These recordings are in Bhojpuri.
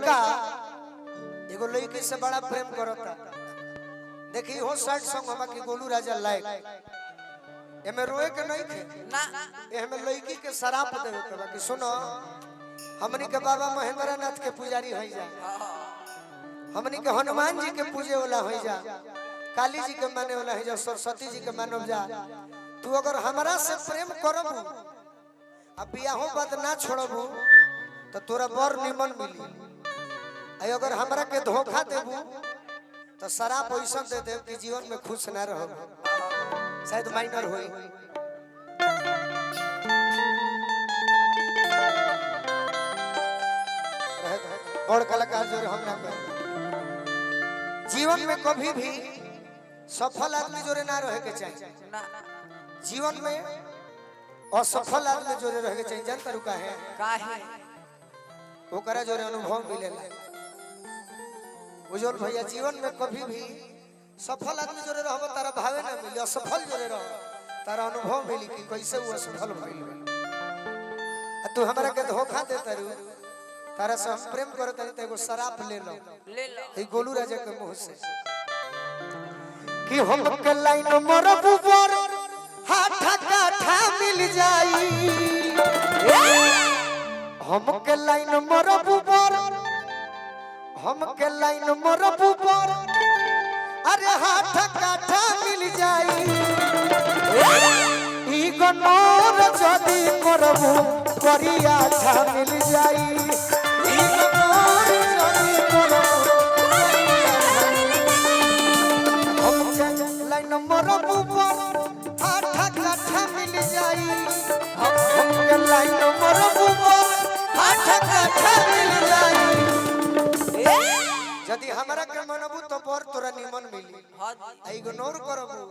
लड़का एगो लड़की से बड़ा प्रेम करता। देखी हो साइड सॉन्ग हमा की गोलू राजा लायक एमे रोए के नहीं थे ना एमे लड़की के शराप देवे के बाकी सुनो हमनी के बाबा महेंद्र नाथ के पुजारी होई जा, हमनी के हनुमान जी के पूजे वाला होई जा, काली जी के माने वाला है जा, सरस्वती जी के मानव जा। तू अगर हमरा से प्रेम करबू अब बियाहो बात ना छोड़बू तो तोरा बर निमन मिली। आई अगर हमरा के धोखा देबू तो शराब ऐसा दे देव कि जीवन में खुश ना रहो, शायद माइनर होई। और कलाकार जो हम ना कर जीवन में कभी भी सफल आदमी जोरे ना रहे के चाहिए, जीवन में असफल आदमी जोरे रहे के चाहिए। जानता रुका है काहे ओकरा जोरे अनुभव मिलेला। उज्जवल भैया जीवन में कभी भी सफल आदमी जोरे रहबो तारा भावे ना मिली, असफल जोरे रहो तारा अनुभव मिली कि कैसे वो असफल भइल। तू हमरा के धोखा देता रू तारा से हम प्रेम करत हई त एगो शराप ले लो ई गोलू राजा के मुंह से कि हम के लाइन मरबू पर हाथा काठा मिल जाई। हम के लाइन मरबू पर हम के लाइन मरबू पर अरे हाथा काठा मिल जाई। ई गनोर जदी करबू करिया था मिल जाई। यदि हमारा के मनबू तो पर तोरा निमन मिली। इग्नोर करबू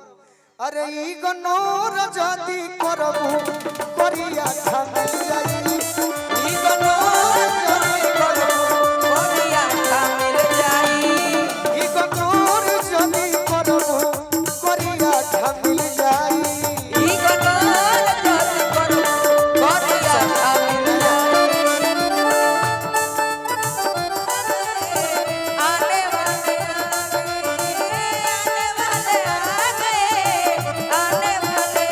अरे इग्नोर जदी करबू करिया था मिल जाई। इग्नोर जदी करबू करिया था मिल जाई। इग्नोर जदी करबू करिया था मिल जाई। इग्नोर जदी करबू करिया था मिल जाई। आने वाले आने वाले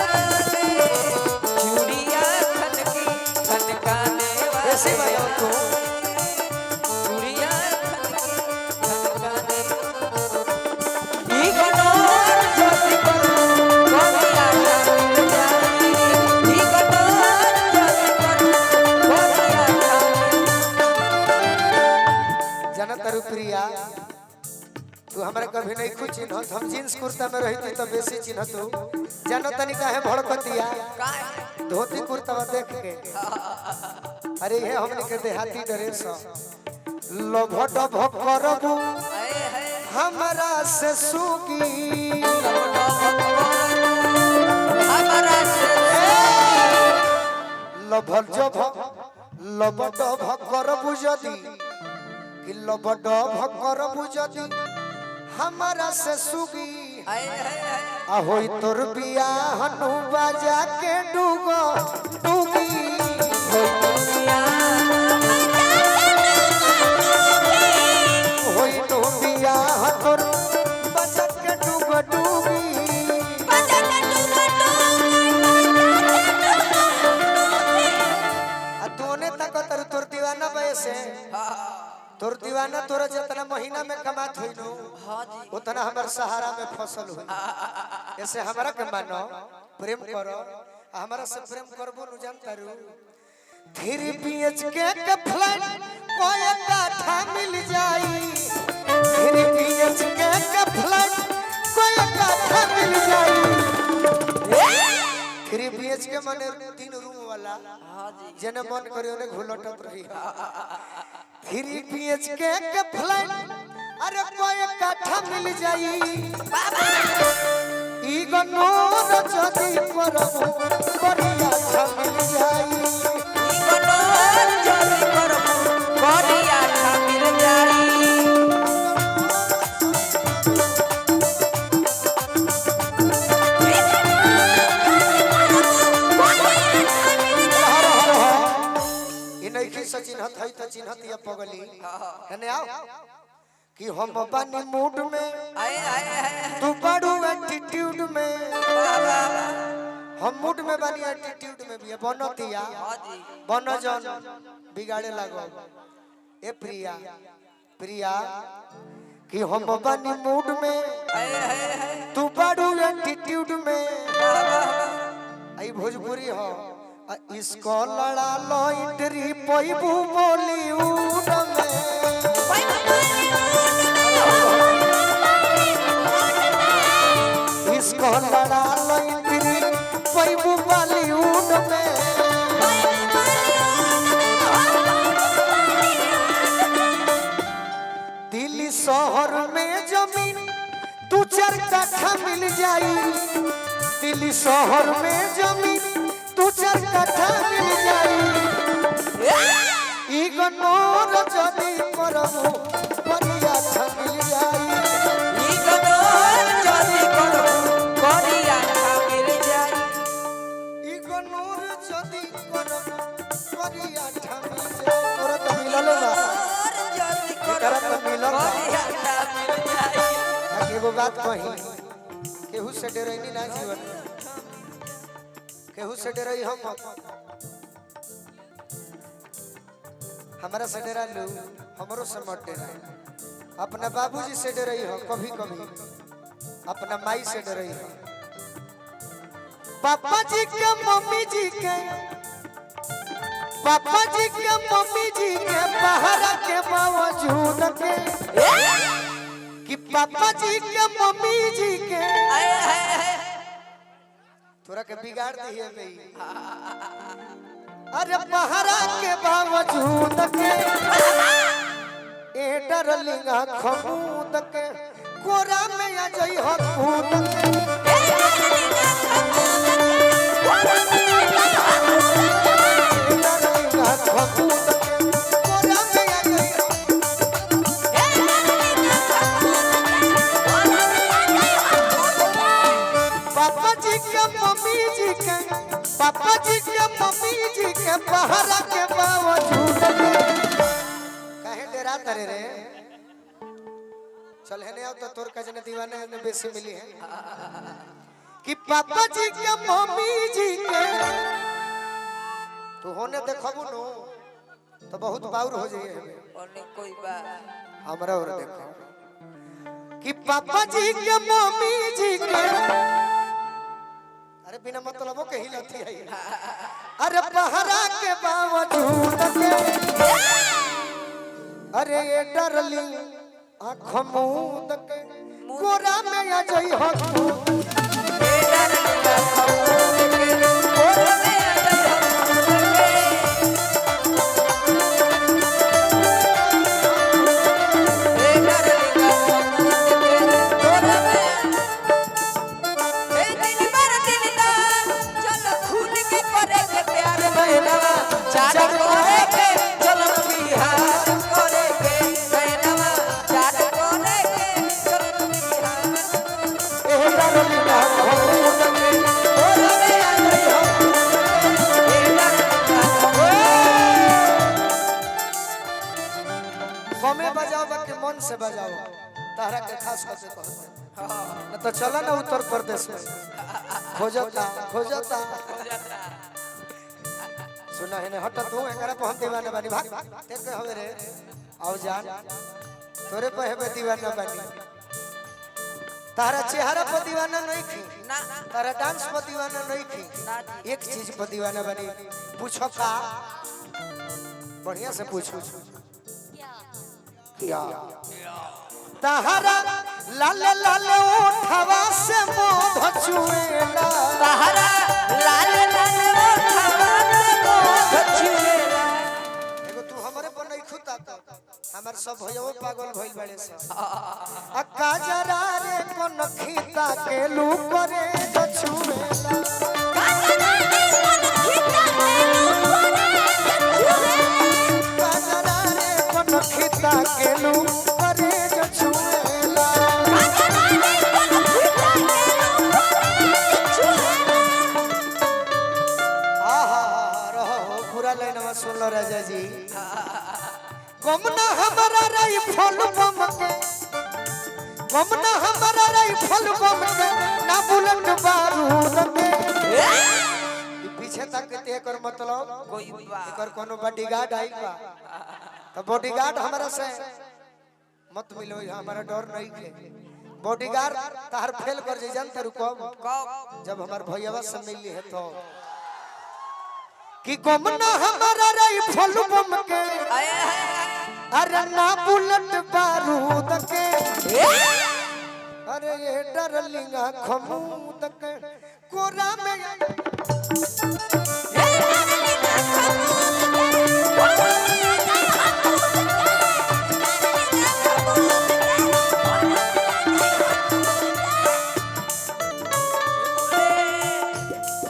चूड़िया खनकी खनकाने वाले ऐसे भाई को चूड़िया खनकी खनकाने इग्नोर जदी करबू करिया था मिल जाई। इग्नोर जदी करबू करिया था जनता प्रिया तू हमरा कभी नहीं कुछ चिन्हत। हम जींस कुर्ता में रही तो बेसी चिन्हत तू जानो तनी काहे भड़कतिया काहे धोती कुर्ता देख के। अरे ये हमने के देहाती ड्रेस लोभट भकरबू हाय हाय हमरा से सुगी। हमारा से लभट लबट भकरबू जदी कि लबट भकरबू जदी हमरा से सुगी। हाय हाय हाय आ होई तोर बियाह नु बाजा के डूगो डूगी। होई नु बियाह तोर बाजा के डूगो डूगी। आ तोने तक तोर दीवाना बैसे तोर दीवाना तोरा जितना महीना में कमात होई नु उतना हमर सहारा में फसल हुई। ऐसे हमरा के मानो प्रेम करो हमरा से प्रेम करबो नु जानता रू 3 BHK के फ्लैट कोई काठा मिल जाई। 3 BHK के फ्लैट कोई काठा मिल जाई। 3 BHK माने 3 रूम वाला जेने मन करियो ने घुलटत रही। 3 BHK के फ्लैट अरे कोई काठा मिल जाई। इग्नोर जदी करबू करिया था मिल जाई। इग्नोर जदी करबू करिया था मिल जाई। नहीं की सचिन्हत है तो चिन्हत या पगली है आओ कि हम बानी मूड में आए आए आए तू बड़ू एटीट्यूड में वाह वाह हम मूड में बानी एटीट्यूड में भी बनतिया हाँ जी बन जन बिगाड़े लागो ए प्रिया प्रिया कि हम बानी मूड में आए आए आए तू बड़ू एटीट्यूड में वाह वाह आई भोजपुरी हो इसको लड़ा लो इंटरी पैबू बॉलीवुड में इसको लड़ा लो इंटरी पैबू बॉलीवुड में दिल्ली शहर में जमीन दू चार कट्ठा मिल जाई दिल्ली शहर में जमीन तू चार कट्ठा मिल जाई इग्नोर जदी करबो बढ़िया मिल जाई इग्नोर जदी करबो बढ़िया मिल जाई इग्नोर जदी करबो बढ़िया मिल जाई तोरा तो मिलल बा जदी तोरा तो मिलल बा बढ़िया मिल जाई एगो बात कही केहू से डरैनी ना जीवन में केहू से डरई हम हमारा से डरा लू हमरो से मत डरा अपना बाबूजी से डरई हो कभी कभी अपना माई से डरई हो पापा जी के मम्मी जी के पापा जी के मम्मी जी के पहरा के बावजूद के कि पापा जी के मम्मी जी के आए आए आए तोरा के बिगाड़ दिए गई अरे पहरा के बावजूद के ए डरलिंग खमूद के कोरा में आ जाई हो कूद के डरलिंग खमूद के कोरा में आ जाई हो पापा जी के मम्मी जी के पापा जी के मम्मी जी के पहरा के बावजूद काहे डरा तरे रे चल है आओ तो तोर कजने दीवाने ने बेसी मिली है कि पापा जी के मम्मी जी के तो होने देखबू नो तो बहुत बाउर हो जाइए ओने कोई बा हमरा और देखो कि पापा जी के मम्मी जी के अरे बिना मतलब के ही लथी है अरे पहरा के बावजूद के अरे ये डरली आँख मूंद के कोरा में आ जाई हो कमे बजाओ बाकी मन से बजाओ तारा के खास करके कहते न तो चला ना उत्तर प्रदेश में खोजता खोजता सुना है ने हट तू एकरा पे हम दीवाना बानी भाग ते के हवे रे आओ जान तोरे पे हेबे दीवाना बानी तारा चेहरा पर दीवाना नहीं थी ना तारा डांस पर दीवाना नहीं थी ना जी एक चीज पर दीवाना बनी पूछो का बढ़िया से पूछो क्या ताहरा लाल लाल उठवा से मोह छुएला ताहरा लाल लाल ओठवा से मोह छुएला एगो तू हमरे पर नहीं खुदा हमर सब भइयो पागल भइल बड़े से अक्का जरा रे कोन खीता के लू करे जो छुएला जरा रे कोन खीता के लू करे जो छुएला आहा रहो पूरा लाइन में सुन लो राजा जी जी गमना हमारा रही फल बम के गमना हमारा रही फल बम के ना बुलेट बारूद के पीछे तक एकर मतलब कोई बा एकर कोनो बॉडीगार्ड आई बा तो बॉडीगार्ड हमरा से मत मिलो हमारा डर नहीं है बॉडीगार्ड तार फेल कर जे जानते रुको कब जब हमार भैयावा से मिली है तो कि गमना हमारा रही फल बम के आए अरे ना बुलेट बारूद के अरे ये डरलिंगा खमूद के कोरा में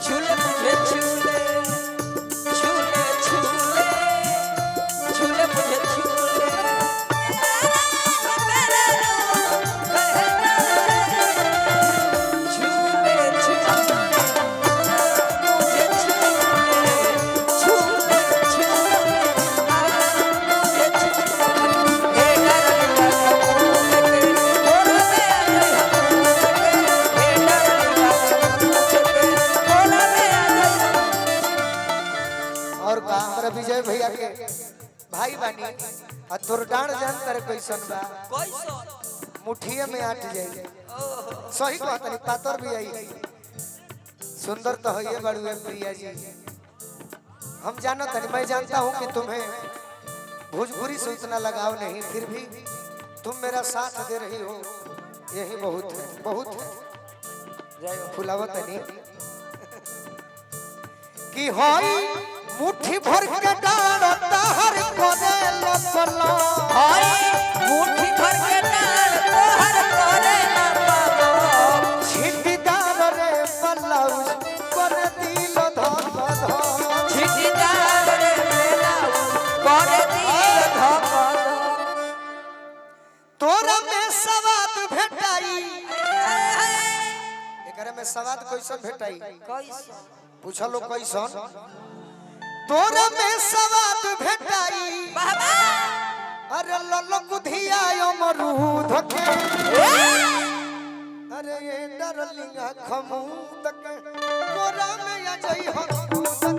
झूले मुझे झूले झूले झूले झूले मुझे झूले झूले और का हमरा विजय भैया के भाई बानी आ तोर डांड जान करे कैसन बा मुठिए में आट जाए सही बात नहीं पातर भी आई सुंदर तो है बड़ुए प्रिया जी हम जानत नहीं मैं जानता हूँ कि तुम्हें भोजपुरी से उतना लगाव नहीं फिर भी तुम मेरा साथ दे रही हो यही बहुत है फुलावत नहीं कि होई मुट्ठी भर के डाल ताहर कोने लसला मुट्ठी भर के डाल तोहर करे ना पाबो छिटदार रे पल्लाऊ कर दिल धक धक छिटदार रे मेलाऊ करे दिल धक तोरा में सवाद भेटाई एकरे में सवाद कैसन भेटाई कैसे पूछलो कैसन तोरा में सवाद भेटाई बाबा अरे लल्लो कुधिया अमरूद के अरे ये डरलिंगा खमूद के तोरा में आ जाई हम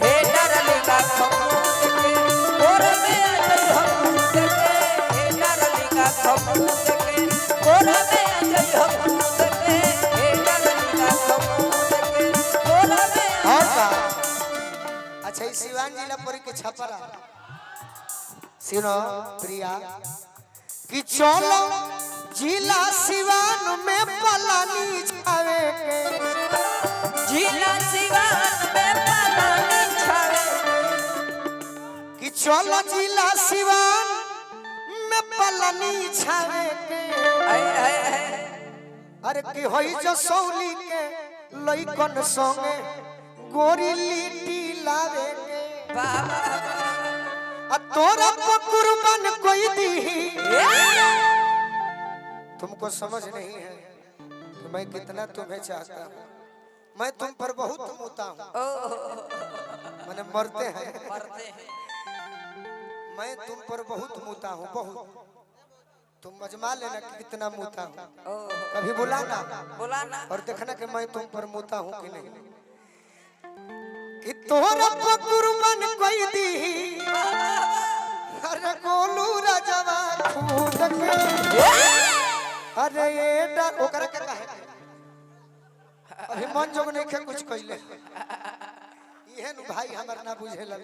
हे डरलिंगा खमूद के तोर में आ जाई हमूद के हे डरलिंगा खमूद के तोर में आ जाई हमूद के हे डरलिंगा खमूद के तोर में और का अच्छा इस सिवान जिला परी के छपरा सुनो प्रिया कि चलो जिला सिवान में पलानी छावे के जिला सिवान में पलानी छावे कि चलो जिला सिवान में पलानी छावे के अरे कि होई जो सौली के लइकन संगे गोरी लिट्टी लावे के बाबा आ तोरा कुर्बान कोई दी तुमको समझ नहीं है कि मैं कितना तुम्हें चाहता हूँ मैं तुम पर बहुत मुता हूँ मैंने मरते हैं मरते हैं मैं तुम पर बहुत मुता हूँ बहुत तुम मजमा लेना कि कितना मुता हूँ कभी बुलाना बोला ना और देखना कि मैं तुम पर मुता हूँ कि नहीं कि तोरा कुर्बान कोई दी अरे गोलू राजवा खूद के अरे ये डर ओकरा के काहे अभी मन जोग नहीं के कुछ कइले इहे नु भाई हमर ना बुझे लग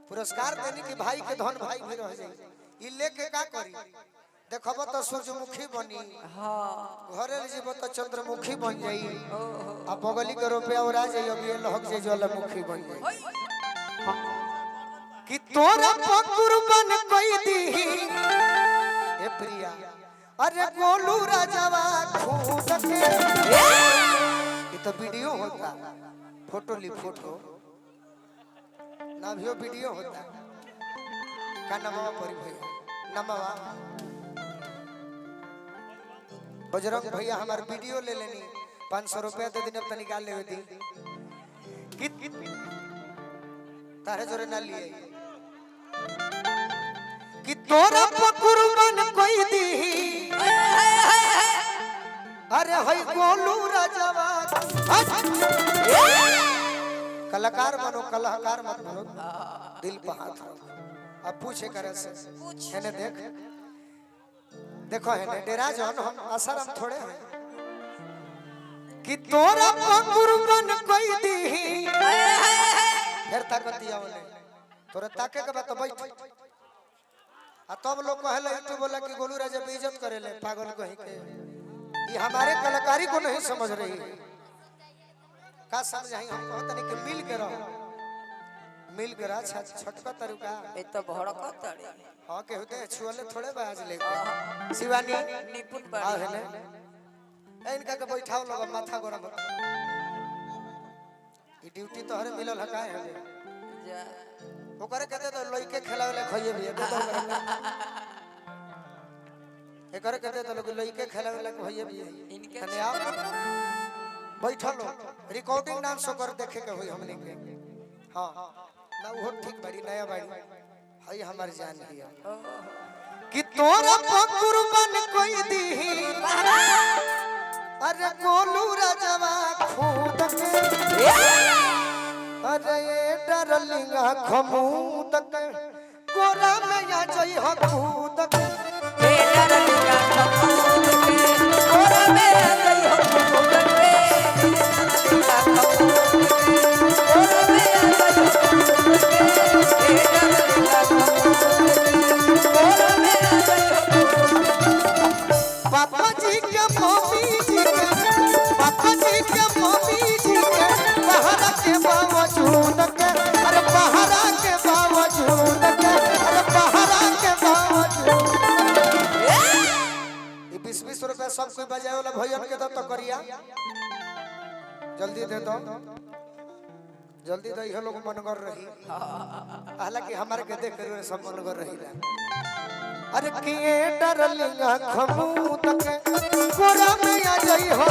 पुरस्कार देनी कि भाई के धन भाई भी रह जाई ई लेके का करी देखबो तो सूरजमुखी बनी हां घरे जीव तो चंद्रमुखी बन जाई आ बगली के रुपया और आ जाई अब ये लहक जाई ज्वालामुखी बन जाई कि तोरा कुर्बान कोई दी ए प्रिया अरे गोलू राजवा खूद के ये तो वीडियो होता फोटो ली फोटो ना भी वीडियो होता का नमवा परी भैया नमवा बजरंग भैया हमार वीडियो ले लेनी 500 रुपया दे दिन अब निकाल ले दी तारे जोरे ना लिए कि तोरा पकुरबन कोई दी अरे हई गोलू राजवा कलाकार बनो कलाकार मत बनो दिल पे हाथ रखो अब पूछे करे से है देख देखो है डेरा जौन हम असर हम थोड़े हैं कि तोरा पकुरबन कोई दी फिर ताकतिया वाले तोरा ताके के बात बैठ आ तब लोग कहले तू बोला कि गोलू राजा बेइज्जत करेले पागल कहीं के ये हमारे कलाकारी को नहीं समझ रही का समझाई हम कहत नहीं कि मिल के रहो मिल के रह छटका तरीका ए तो भड़का तड़े हां के होते छुअले थोड़े बाज लेके शिवानी निपुण आ बड़ी है ने इनका के बैठाओ लोग माथा गरम ई ड्यूटी तोहरे मिलल है काहे है जा ओकरे कहते तो लइके खेलावेले खइए भी तो एकरे कहते तो लोग लइके खेलावेले खइए भी इनके कने आओ बैठल रिकॉर्डिंग डांस कर देखे के होई हमने के हां ना वो ठीक बड़ी नया बाड़ी हई हमर जान लिया कि तोरा पकुरबन कोई दी अरे गोलू राजवा खूद के अरे ये डरलिंगा खमूद के कोरा में या जई ह खूद के ए डरलिंगा खमूद के कोरा में आ गई हो खमूद के डरलिंगा खमूद के कोरा में आ गई हो खमूद के ए डरलिंगा खमूद के कोरा में आ गई हो पापा जी के मम्मी जी के पापा जी के मम्मी जी के पहरा के बावजूद के अरे पहरा के बावजूद के अरे पहरा के बावजूद ये 20-20 रुपया सब कोई बजाए वाला भैया के तो करिया जल्दी दे दो जल्दी दो ये लोग मनगर रही हालांकि हमारे के देख कर सब मनगर रही अरे किए डरलिंगा खमूद के कोरा में आ जाई हो